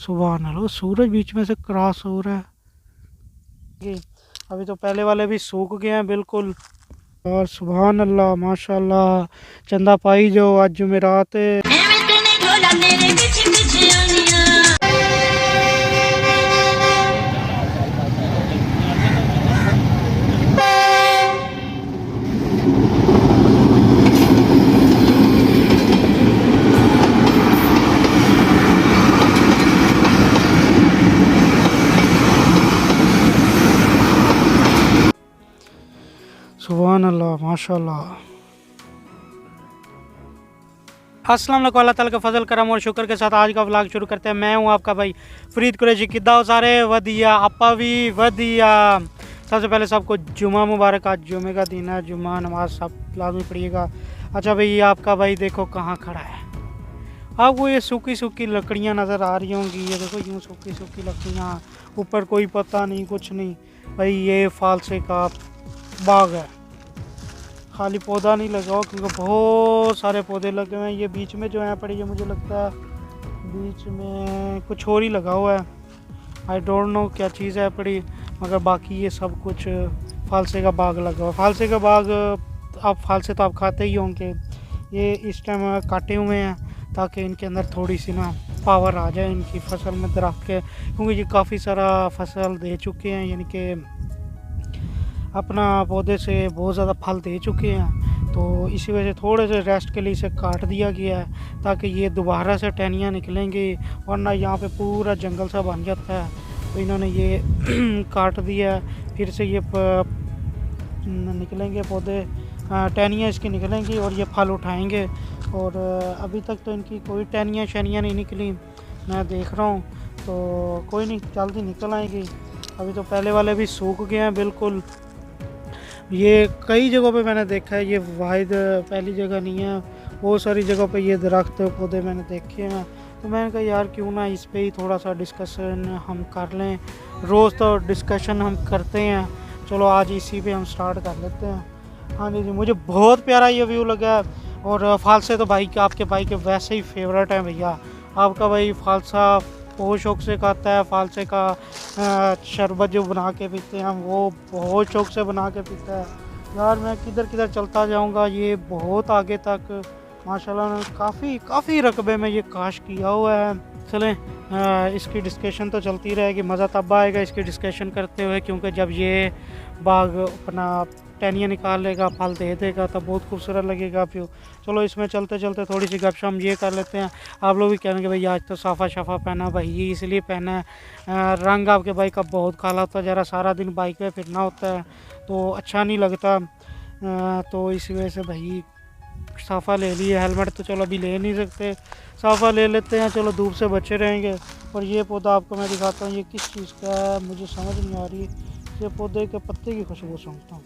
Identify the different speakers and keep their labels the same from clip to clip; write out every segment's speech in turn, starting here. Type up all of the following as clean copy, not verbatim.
Speaker 1: सुबह अल्लाह, सूरज बीच में से क्रॉस हो रहा है। ये अभी तो पहले वाले भी सूख गए हैं बिल्कुल। और सुबहान अल्लाह माशाल्लाह, चंदा पाई जो आज जुमेरात है। सुबहान अल्लाह माशाल्लाह। अस्सलाम वालेकुम, अल्लाह ताला का फजल करम और शुक्र के साथ आज का व्लॉग शुरू करते हैं। मैं हूं आपका भाई फरीद कुरैशी। किद्दा हो सारे वधिया, आपा भी वधिया। सबसे पहले सबको जुमा मुबारक। आज जुमे का दिन है, जुमा नमाज सब लाजमी पढ़िएगा। अच्छा भाई, आपका भाई देखो कहाँ खड़ा है। आपको ये सूखी सूखी लकड़ियाँ नज़र आ रही होंगी। ये देखो यूँ सूखी सूखी लकड़ियाँ, ऊपर कोई पता नहीं, कुछ नहीं भाई। ये फालसे का बाग है, खाली पौधा नहीं लगा हो क्योंकि बहुत सारे पौधे लगे हुए हैं। ये बीच में जो है पड़ी, ये मुझे लगता है बीच में कुछ और ही लगा हुआ है। आई डोंट नो क्या चीज़ है पड़ी, मगर बाकी ये सब कुछ फालसे का बाग लगा हुआ है। फालसे का बाग, आप फालसे तो आप खाते ही होंगे। ये इस टाइम काटे हुए हैं ताकि इनके अंदर थोड़ी सी ना पावर आ जाए इनकी फसल में, दरख्त के, क्योंकि ये काफ़ी सारा फसल दे चुके हैं, यानी कि अपना पौधे से बहुत ज़्यादा फल दे चुके हैं। तो इसी वजह से थोड़े से रेस्ट के लिए इसे काट दिया गया है ताकि ये दोबारा से टहनियाँ निकलेंगी, वरना यहाँ पे पूरा जंगल सा बन जाता है। तो इन्होंने ये काट दिया है, फिर से ये निकलेंगे पौधे, टहनियाँ इसकी निकलेंगी और ये फल उठाएंगे। और अभी तक तो इनकी कोई टहनियाँ शहनियाँ नहीं निकली, मैं देख रहा हूँ। तो कोई नहीं, जल्दी निकल आएगी। अभी तो पहले वाले भी सूख गए हैं बिल्कुल। ये कई जगहों पे मैंने देखा है, ये वाहिद पहली जगह नहीं है, बहुत सारी जगहों पे ये दरख्त पौधे मैंने देखे हैं। तो मैंने कहा यार क्यों ना इस पे ही थोड़ा सा डिस्कशन हम कर लें। रोज़ तो डिस्कशन हम करते हैं, चलो आज इसी पे हम स्टार्ट कर लेते हैं। हाँ जी, मुझे बहुत प्यारा ये व्यू लगा। और फालसे तो भाई के, आपके भाई के वैसे ही फेवरेट हैं भैया। आपका भाई फालसा बहुत शौक से खाता है। फालसे का शरबत जो बना के पीते हैं हम, वो बहुत शौक से बना के पीता है। यार मैं किधर किधर चलता जाऊंगा, ये बहुत आगे तक माशाल्लाह काफ़ी रकबे में ये काश किया हुआ है। चलें, इसकी डिस्कशन तो चलती रहेगी, मज़ा तब आएगा इसकी डिस्कशन करते हुए, क्योंकि जब ये बाग अपना टहनियाँ निकाल लेगा, फल दे देगा, तब बहुत खूबसूरत लगेगा व्यू। चलो इसमें चलते चलते थोड़ी सी गपशप ये कर लेते हैं। आप लोग भी कहेंगे भाई आज तो साफ़ा शफा पहना, भाई ये इसलिए पहना है, रंग आपके बाइक का बहुत काला होता है, ज़रा सारा दिन बाइक पे फिरना होता है तो अच्छा नहीं लगता। तो इसी वजह से भाई साफ़ा ले लिए। हेलमेट तो चलो अभी ले नहीं सकते, साफ़ा ले लेते हैं, चलो धूप से बचे रहेंगे। और ये पौधा आपको मैं दिखाता हूँ, ये किस चीज़ का है मुझे समझ नहीं आ रही। ये पौधे के पत्ते की खुशबू सुनता हूँ।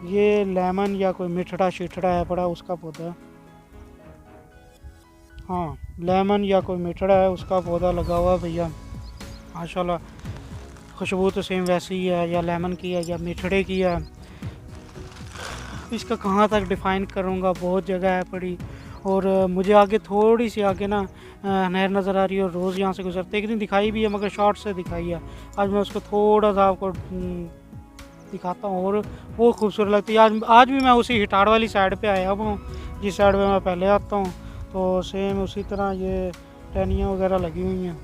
Speaker 1: ये लेमन या कोई मिठड़ा शिठड़ा है पड़ा, उसका पौधा है। हाँ, लेमन या कोई मिठड़ा है, उसका पौधा लगा हुआ भैया माशाल्लाह। खुशबू तो सेम वैसी ही है, या लेमन की है या मिठड़े की है। इसका कहाँ तक डिफ़ाइन करूँगा, बहुत जगह है पड़ी। और मुझे आगे थोड़ी सी आगे ना नहर नज़र आ रही है, और रोज़ यहाँ से गुजरते, एक दिन दिखाई भी है मगर शॉर्ट से दिखाई है। आज मैं उसको थोड़ा सा आपको दिखाता हूँ, और वो खूबसूरत लगती है। आज भी मैं उसी हिटाड़ वाली साइड पे आया हूँ, जिस साइड पे मैं पहले आता हूँ। तो सेम उसी तरह ये टहनियाँ वगैरह लगी हुई हैं।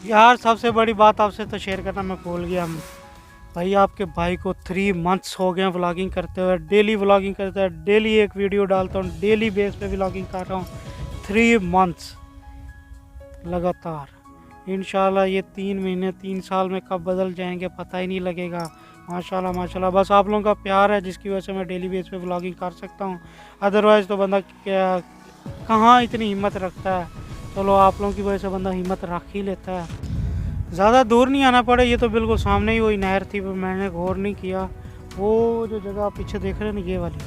Speaker 1: यार सबसे बड़ी बात आपसे तो शेयर करना मैं भूल गया, भाई आपके भाई को 3 मंथ्स हो गए हैं व्लॉगिंग करते हुए। डेली व्लॉगिंग करता है, डेली एक वीडियो डालता हूँ, डेली बेस पे व्लॉगिंग कर रहा हूँ 3 मंथ्स लगातार। इंशाल्लाह ये 3 महीने 3 साल में कब बदल जाएंगे पता ही नहीं लगेगा। माशाल्लाह माशाल्लाह, बस आप लोगों का प्यार है जिसकी वजह से मैं डेली बेस पे व्लॉगिंग कर सकता हूँ। अदरवाइज़ तो बंदा क्या कहाँ इतनी हिम्मत रखता है। चलो आप लोगों की वजह से बंदा हिम्मत रख ही लेता है। ज़्यादा दूर नहीं आना पड़े, ये तो बिल्कुल सामने ही वही नहर थी, पर मैंने गौर नहीं किया। वो जो जगह आप पीछे देख रहे हैं ना, ये वाली,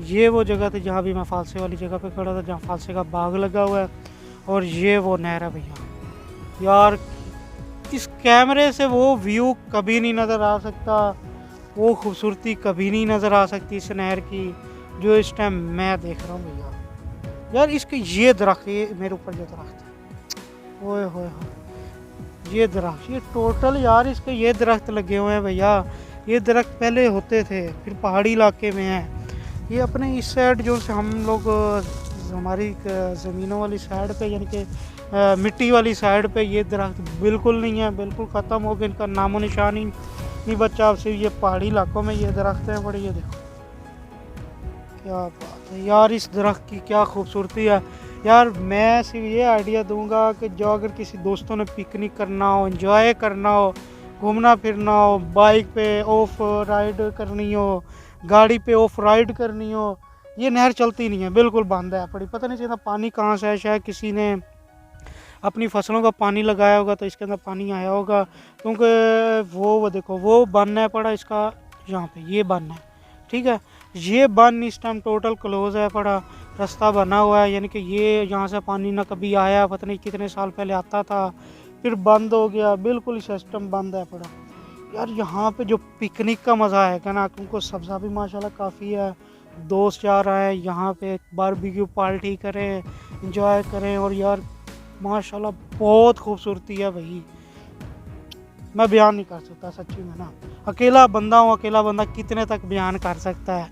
Speaker 1: ये वो जगह थी जहाँ भी मैं फालसे वाली जगह पे खड़ा था, जहाँ फालसे का बाग लगा हुआ है। और ये वो नहर है भैया। यार इस कैमरे से वो व्यू कभी नहीं नज़र आ सकता, वो खूबसूरती कभी नहीं नज़र आ सकती इस नहर की जो इस टाइम मैं देख रहा हूँ भैया। यार इसके ये दरख्त, ये मेरे ऊपर जो दरख्त है, ओए होए होए, ये दरख्त, ये टोटल यार इसके ये दरख्त लगे हुए हैं भैया। ये दरख्त पहले होते थे, फिर पहाड़ी इलाके में हैं। ये अपने इस साइड जो से हम लोग हमारी ज़मीनों वाली साइड पे यानी कि मिट्टी वाली साइड पे ये दरख्त बिल्कुल नहीं है, बिल्कुल ख़त्म हो गए, इनका नामो निशान ही नहीं बचा। अब सिर्फ ये पहाड़ी इलाकों में ये दरख्त हैं बड़े। ये देखो क्या बात है यार, इस दरख्त की क्या खूबसूरती है यार। मैं सिर्फ ये आइडिया दूंगा कि जो अगर किसी दोस्तों ने पिकनिक करना हो, एंजॉय करना हो, घूमना फिरना हो, बाइक पे ऑफ राइड करनी हो, गाड़ी पे ऑफ राइड करनी हो, ये नहर चलती नहीं है, बिल्कुल बंद है पड़ी। पता नहीं चलता पानी कहाँ से है, शायद किसी ने अपनी फसलों का पानी लगाया होगा तो इसके अंदर पानी आया होगा, क्योंकि वो देखो वो बंद है पड़ा इसका, यहाँ पे ये बंद है, ठीक है। ये बंद इस टाइम टोटल क्लोज है पड़ा, रास्ता बना हुआ है, यानी कि ये यहाँ से पानी ना कभी आया, पता नहीं कितने साल पहले आता था, फिर बंद हो गया, बिल्कुल सिस्टम बंद है पड़ा। यार यहाँ पे जो पिकनिक का मज़ा है ना, उनको सब्ज़ा भी माशाल्लाह काफ़ी है, दोस्त यार आए यहाँ पे बारबेक्यू पार्टी करें, इंजॉय करें, और यार माशाल्लाह बहुत खूबसूरती है भाई, मैं बयान नहीं कर सकता सच्ची में ना। अकेला बंदा हूँ, अकेला बंदा कितने तक बयान कर सकता है।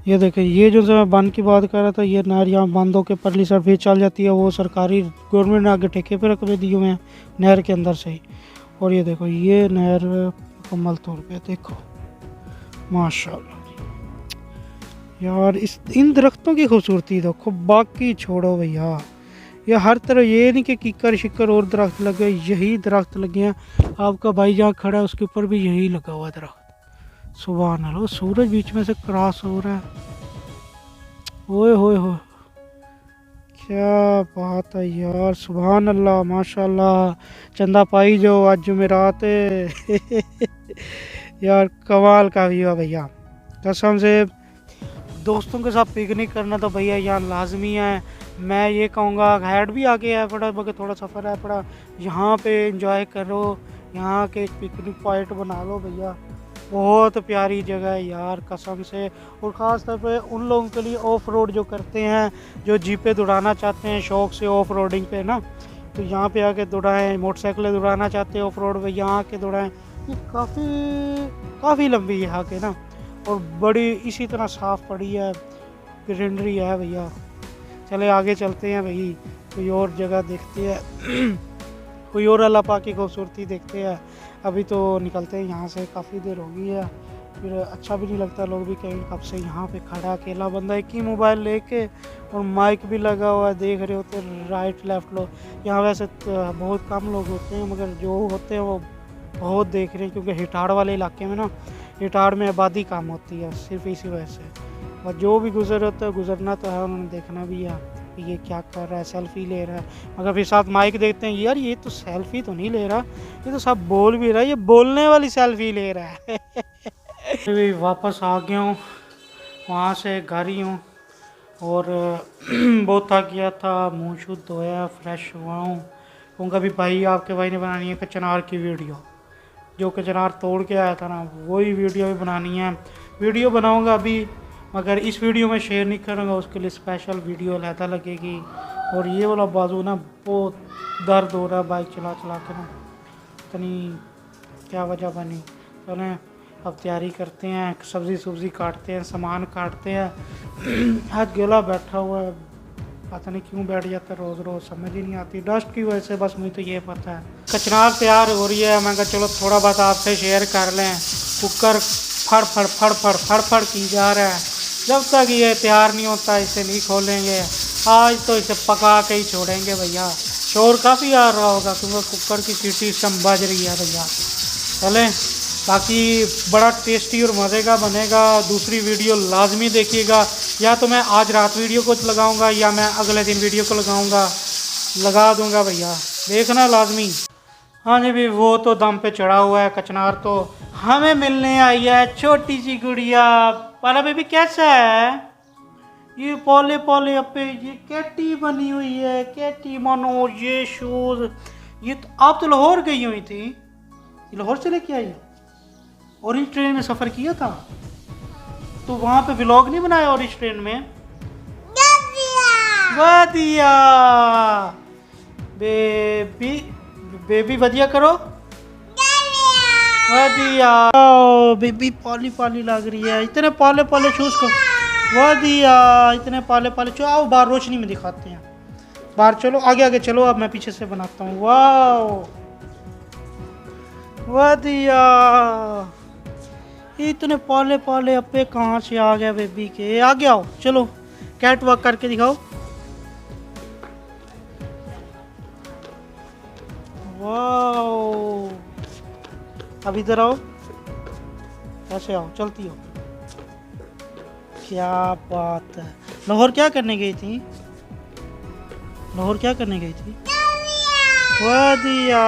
Speaker 1: ये देखिए, ये जो मैं बंद की बात कर रहा था, ये नहर यहाँ बंद होकर परली साइड फिर चल जाती है, वो सरकारी गवर्नमेंट ने आगे ठेके पे रख दिए हुए हैं नहर के अंदर से ही। और ये देखो ये नहर मुकम्मल तौर पे देखो माशाल्लाह यार, इस इन दरख्तों की खूबसूरती देखो, बाकी छोड़ो भैया। ये हर तरह, ये नहीं कि कीकर शिकर और दरख्त लगे, यही दरख्त लगे हैं। आपका भाई जहाँ खड़ा है उसके ऊपर भी यही लगा हुआ दरख्त। सुभान अल्लाह, सूरज बीच में से क्रॉस हो रहा है, ओए होए होए, क्या बात है यार, सुभान अल्लाह माशाल्लाह। चंदा पाई जो आज जुमेरात यार कमाल का व्यू है भैया, कसम से। दोस्तों के साथ पिकनिक करना तो भैया यहाँ लाजमी है। मैं ये कहूँगा हेड भी आगे है पड़ा, मगर थोड़ा सफ़र है पड़ा, यहाँ पे एंजॉय करो, यहाँ के पिकनिक पॉइंट बना लो भैया, बहुत प्यारी जगह है यार कसम से। और ख़ास तौर पे उन लोगों के लिए ऑफ रोड जो करते हैं, जो जीपें दौड़ाना चाहते हैं शौक़ से ऑफ रोडिंग पे ना, तो यहाँ पे आके दौड़ाएँ, मोटरसाइकिलें दौड़ाना चाहते हैं ऑफ रोड पे, यहाँ आके दौड़ाएँ। ये काफ़ी लंबी है आके ना, और बड़ी इसी तरह साफ़ पड़ी है, ग्रीनरी है भैया। चले आगे चलते हैं भाई, कोई और जगह देखते हैं कोई और अल्लाह पाक की खूबसूरती देखते हैं। अभी तो निकलते हैं यहाँ से, काफ़ी देर हो गई है, फिर अच्छा भी नहीं लगता, लोग भी कहीं कब से यहाँ पे खड़ा अकेला बंदा एक ही मोबाइल लेके, और माइक भी लगा हुआ है, देख रहे होते राइट लेफ्ट लोग। यहाँ वैसे बहुत कम लोग होते हैं, मगर जो होते हैं वो बहुत देख रहे हैं, क्योंकि हिटाड़ वाले इलाके में ना, हिटाड़ में आबादी कम होती है, सिर्फ इसी वजह से। और जो भी गुजर होता है, गुजरना तो है, उन्होंने देखना भी है कि ये क्या कर रहा है, सेल्फ़ी ले रहा है, मगर फिर साथ माइक देखते हैं, यार ये तो सेल्फ़ी तो नहीं ले रहा, ये तो सब बोल भी रहा है, ये बोलने वाली सेल्फ़ी ले रहा है अभी वापस आ गया हूँ वहाँ से, घर ही हूँ, और बहुत थक गया था, मुँह शुद्ध धोया, फ्रेश हुआ हूँ। कहूँगा भी भाई आपके भाई ने बनानी है कचनार की वीडियो, जो कचनार तोड़ के आया था ना, वही वीडियो भी बनानी है। वीडियो बनाऊँगा अभी, मगर इस वीडियो में शेयर नहीं करूँगा, उसके लिए स्पेशल वीडियो अलहदा लगेगी। और ये वाला बाजू ना बहुत दर्द हो रहा है बाइक चला चला के ना, इतनी क्या वजह बनी। चलें अब तैयारी करते हैं, सब्ज़ी काटते हैं, सामान काटते हैं आज गला बैठा हुआ है, पता नहीं क्यों बैठ जाता है रोज़ रोज़, समझ ही नहीं आती, डस्ट की वजह से, बस मुझे तो ये पता है। कचनार तैयार हो रही है, मैं कहा चलो थोड़ा बहुत आपसे शेयर कर लें। कुकर फड़ फड़ की जा रहा है, जब तक ये तैयार नहीं होता इसे नहीं खोलेंगे। आज तो इसे पका के ही छोड़ेंगे भैया। शोर काफ़ी आ रहा होगा क्योंकि कुकर की सीटी सम बज रही है भैया। चलें, बाकी बड़ा टेस्टी और मज़े का बनेगा। दूसरी वीडियो लाजमी देखिएगा, या तो मैं आज रात वीडियो को लगाऊंगा या मैं अगले दिन वीडियो को लगा दूंगा भैया, देखना लाजमी। हाँ जी भी, वो तो दम पे चढ़ा हुआ है कचनार, तो हमें मिलने आई है छोटी सी गुड़िया। पाला बेबी कैसा है? ये पोले पोले अपे, ये कैटी बनी हुई है, कैटी मानो, ये शूज। ये तो आप तो लाहौर गई हुई थी, ये लाहौर से लेके आई? ऑरेंज ट्रेन में सफ़र किया था तो वहाँ पे व्लॉग नहीं बनाया ऑरेंज ट्रेन में? वादिया बेबी बेबी वधिया करो वधिया। ओ बेबी पाली पाली लग रही है, इतने पाले पाले शूज को वधिया, इतने पाले पाले। चलो आओ बाहर रोशनी में दिखाते हैं, बाहर चलो आगे आगे चलो। अब मैं पीछे से बनाता हूँ। वाह वधिया, इतने पाले पाले अप्पे कहाँ से आ गया बेबी के। आगे आओ चलो कैट वॉक करके दिखाओ। वाह अब इधर आओ, ऐसे आओ, चलती हो। क्या बात है। लाहौर क्या करने गई थी? लाहौर क्या करने गई थी? वधिया।